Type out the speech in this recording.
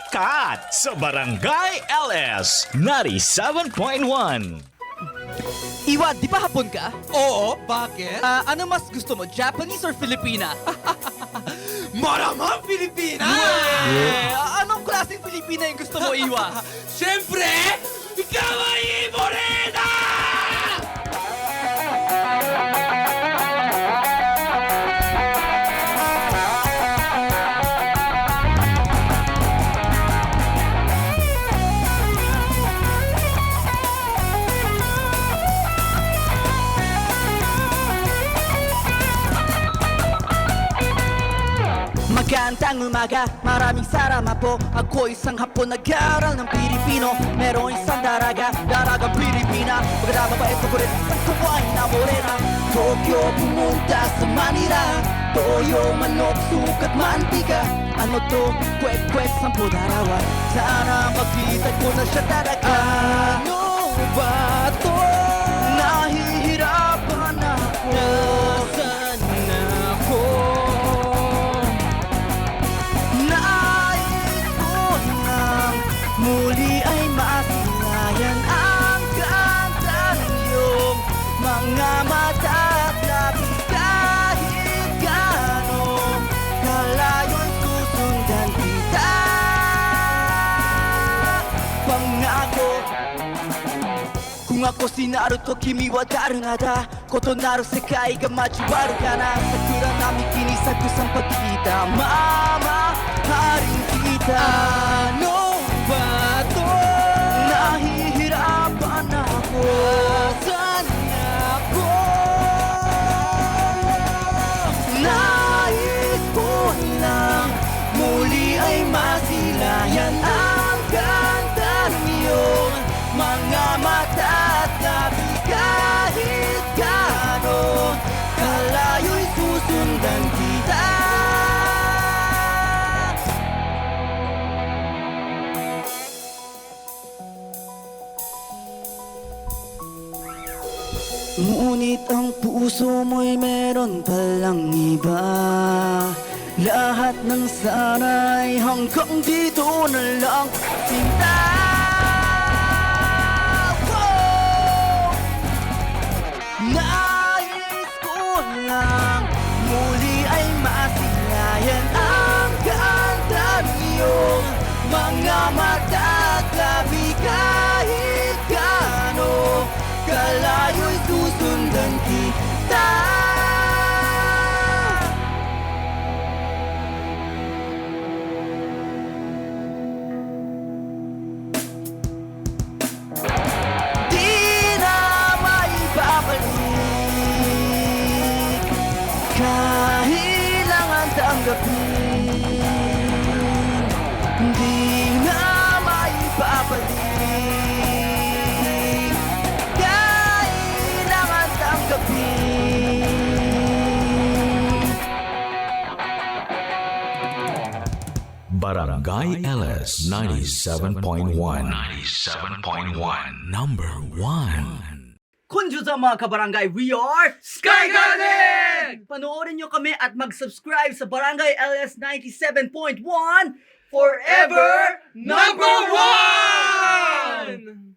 Sikat sa Barangay LS 97.1. Iwa, di ba hapon ka? Oo, bakit? Ano mas gusto mo, Japanese or Filipina? Maramang Pilipina! Anong klaseng Filipina yung gusto mo, Iwa? Siyempre, ikaw ay Morena! Magandang umaga, maraming salamat po. Ako isang hapon nag-aaral ng Pilipino. Merong isang daragang Pilipina. Maganda ba ito ko rin isang kumain na morena. Tokyo pumunta sa Manila. Toyo, manok, sukat, mantika. Ano to? Kwek-kwek, 10 darawan. Sana makita ko na siya talaga. Ano ba to? Nahihirapan ako. Nasaan na ako? Muli ay masilayan ang ganda ng iyong mga mata at labi kahit gaano kalayo'y susundan kita. Pangako kung ako si Naruto, kimi wa darungada. Kotonaru sekai ga machiwaru kana. Sakura namiki ni sakusang pagkita. Mamahalin kita. Ano ba to? Nahihirapan ako. Saan na ako? Nais ko lang muli ay masilayan ang ganda ng iyong mga mata at labi kahit gaano kalayo'y susundan kita. Ngunit ang puso mo'y meron palang iba. Lahat ng sana'y hanggang dito na lang, sinta. Wow! Nais ko lang muli ay masilayan ang ganda ng iyong mga mata at labi kahit gaano kalayo'y susundan kita. Di na maibabalik, kailangan tanggapin. Di na maibabalik, Barangay LS 97.1. 97.1. Number 1. Kunjusa mga kabarangay, we are Sky Garden! Panoorin nyo kami at mag-subscribe sa Barangay LS 97.1 Forever number one!